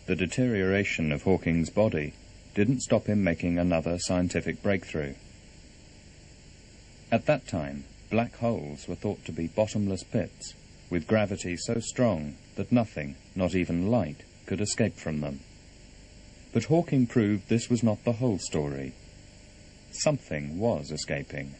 The deterioration of Hawking's body didn't stop him making another scientific breakthrough. At that time, black holes were thought to be bottomless pits, with gravity so strong that nothing, not even light, could escape from them. But Hawking proved this was not the whole story. Something was escaping.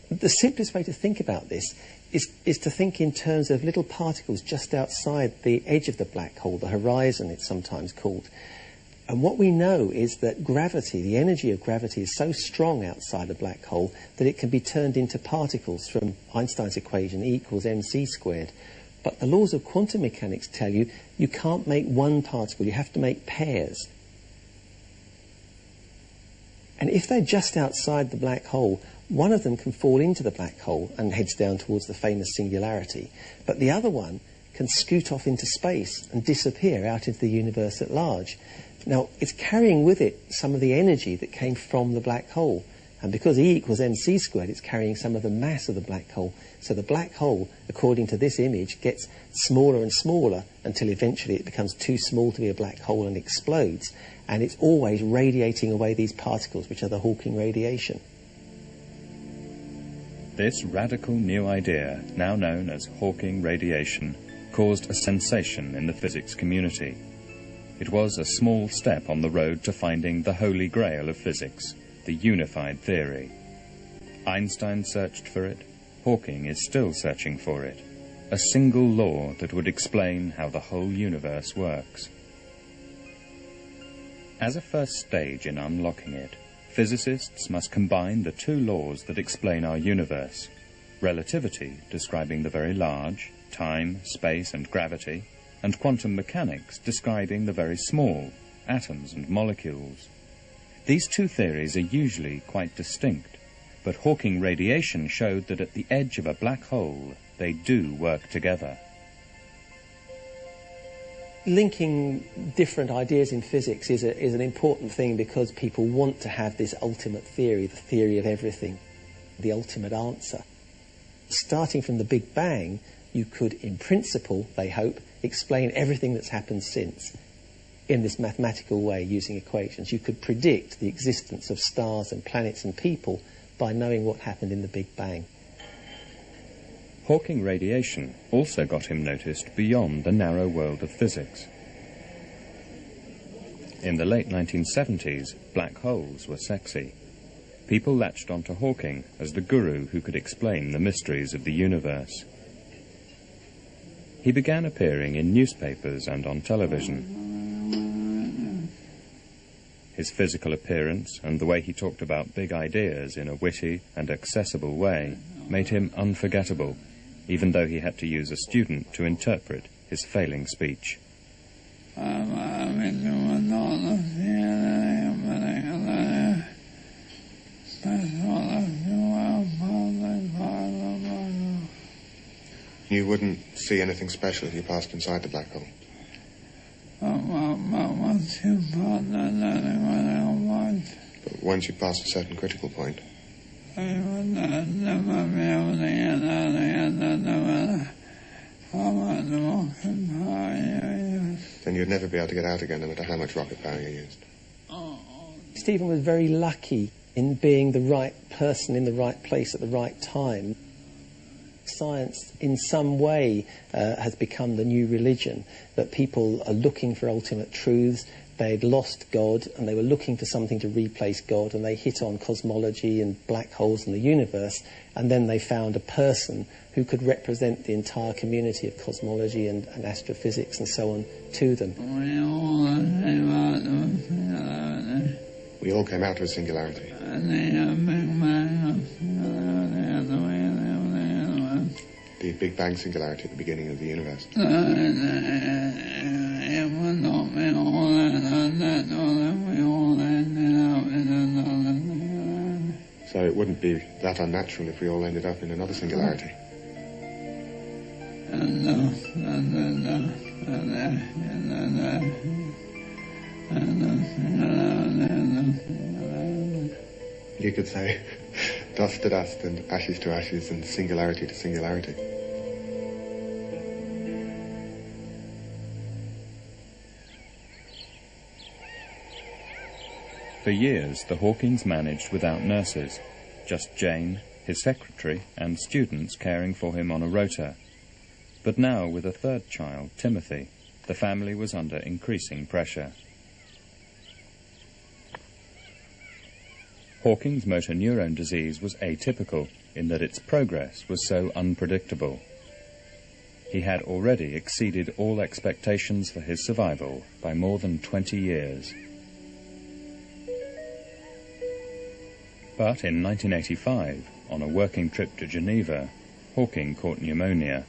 The simplest way to think about this is to think in terms of little particles just outside the edge of the black hole, the horizon it's sometimes called. And what we know is that gravity, the energy of gravity, is so strong outside a black hole that it can be turned into particles from Einstein's equation, E equals mc squared. But the laws of quantum mechanics tell you you can't make one particle, you have to make pairs. And if they're just outside the black hole, one of them can fall into the black hole and heads down towards the famous singularity, but the other one can scoot off into space and disappear out into the universe at large. Now, it's carrying with it some of the energy that came from the black hole, and because E equals mc squared, it's carrying some of the mass of the black hole. So the black hole, according to this image, gets smaller and smaller until eventually it becomes too small to be a black hole and explodes, and it's always radiating away these particles, which are the Hawking radiation. This radical new idea, now known as Hawking radiation, caused a sensation in the physics community. It was a small step on the road to finding the holy grail of physics, the unified theory. Einstein searched for it. Hawking is still searching for it. A single law that would explain how the whole universe works. As a first stage in unlocking it, physicists must combine the two laws that explain our universe: relativity, describing the very large, time, space and gravity, and quantum mechanics, describing the very small, atoms and molecules. These two theories are usually quite distinct, but Hawking radiation showed that at the edge of a black hole, they do work together. Linking different ideas in physics is an important thing because people want to have this ultimate theory, the theory of everything, the ultimate answer. Starting from the Big Bang, you could, in principle, they hope, explain everything that's happened since in this mathematical way using equations. You could predict the existence of stars and planets and people by knowing what happened in the Big Bang. Hawking radiation also got him noticed beyond the narrow world of physics. In the late 1970s, black holes were sexy. People latched onto Hawking as the guru who could explain the mysteries of the universe. He began appearing in newspapers and on television. His physical appearance and the way he talked about big ideas in a witty and accessible way made him unforgettable, even though he had to use a student to interpret his failing speech. You wouldn't see anything special if you passed inside the black hole. But once you pass a certain critical point, then you'd never be able to get out again, no matter how much rocket power you used. Stephen was very lucky in being the right person in the right place at the right time. Science, in some way, has become the new religion, that people are looking for ultimate truths. They'd lost God, and they were looking for something to replace God, and they hit on cosmology and black holes in the universe, and then they found a person who could represent the entire community of cosmology and astrophysics and so on to them. We all came out of a singularity. The Big Bang singularity at the beginning of the universe. So it wouldn't be that unnatural if we all ended up in another singularity. You could say dust to dust and ashes to ashes and singularity to singularity. For years, the Hawkings managed without nurses, just Jane, his secretary, and students caring for him on a rota. But now, with a third child, Timothy, the family was under increasing pressure. Hawking's motor neurone disease was atypical in that its progress was so unpredictable. He had already exceeded all expectations for his survival by more than 20 years. But in 1985, on a working trip to Geneva, Hawking caught pneumonia,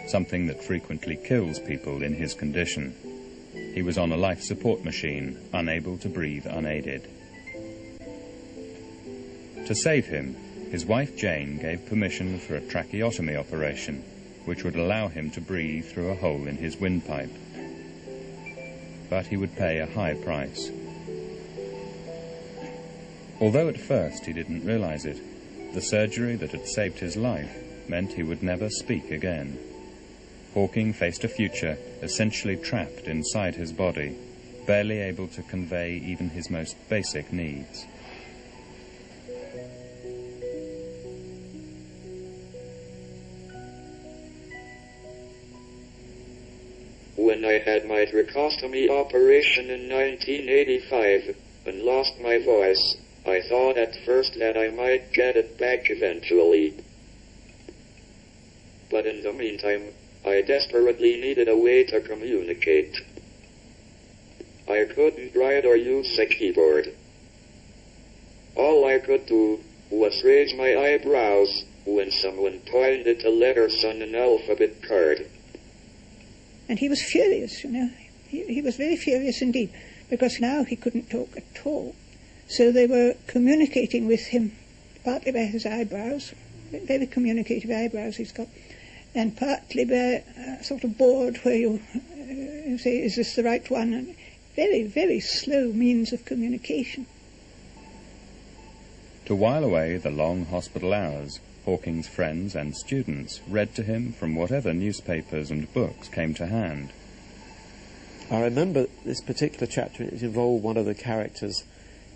something that frequently kills people in his condition. He was on a life support machine, unable to breathe unaided. To save him, his wife Jane gave permission for a tracheotomy operation, which would allow him to breathe through a hole in his windpipe. But he would pay a high price. Although at first he didn't realize it, the surgery that had saved his life meant he would never speak again. Hawking faced a future essentially trapped inside his body, barely able to convey even his most basic needs. When I had my tracheotomy operation in 1985 and lost my voice, I thought at first that I might get it back eventually. But in the meantime, I desperately needed a way to communicate. I couldn't write or use a keyboard. All I could do was raise my eyebrows when someone pointed to letters on an alphabet card. And he was furious, you know. He was very furious indeed, because now he couldn't talk at all. So they were communicating with him, partly by his eyebrows, very communicative eyebrows he's got, and partly by a sort of board where you say, is this the right one? And very, very slow means of communication. To while away the long hospital hours, Hawking's friends and students read to him from whatever newspapers and books came to hand. I remember this particular chapter. It involved one of the characters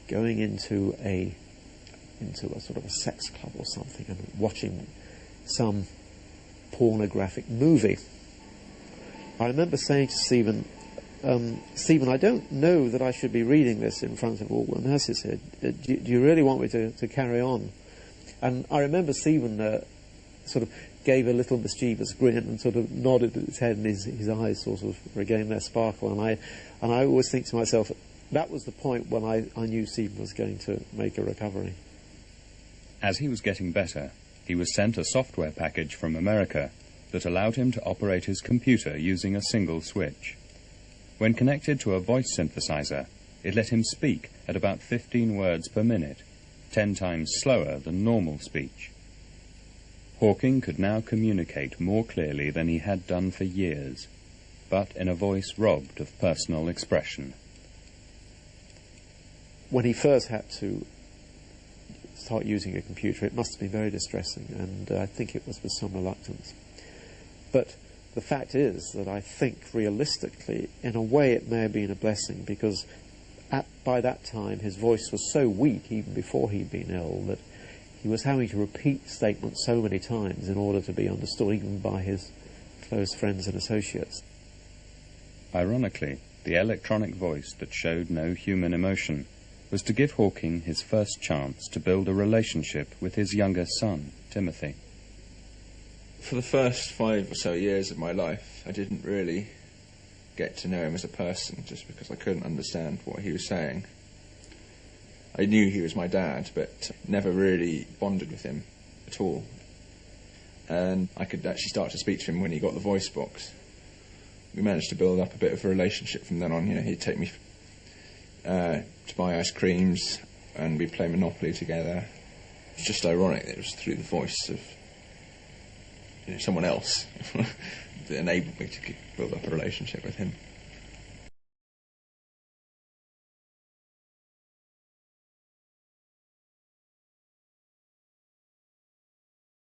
going into a sort of a sex club or something and watching some pornographic movie. I remember saying to Stephen, Stephen, I don't know that I should be reading this in front of all the nurses here. Do you really want me to carry on? And I remember Stephen sort of gave a little mischievous grin and sort of nodded his head, and his eyes sort of regained their sparkle. And I always think to myself, that was the point when I knew Stephen was going to make a recovery. As he was getting better, he was sent a software package from America that allowed him to operate his computer using a single switch. When connected to a voice synthesizer, it let him speak at about 15 words per minute, 10 times slower than normal speech. Hawking could now communicate more clearly than he had done for years, but in a voice robbed of personal expression. When he first had to start using a computer, it must have been very distressing, and I think it was with some reluctance. But the fact is that I think realistically, in a way, it may have been a blessing, because by that time his voice was so weak, even before he'd been ill, that he was having to repeat statements so many times in order to be understood, even by his close friends and associates. Ironically, the electronic voice that showed no human emotion was to give Hawking his first chance to build a relationship with his younger son, Timothy. For the first 5 or so years of my life, I didn't really get to know him as a person, just because I couldn't understand what he was saying. I knew he was my dad, but never really bonded with him at all. And I could actually start to speak to him when he got the voice box. We managed to build up a bit of a relationship from then on. You know, he'd take me to buy ice creams, and we'd play Monopoly together. It's just ironic that it was through the voice of someone else that enabled me to build up a relationship with him.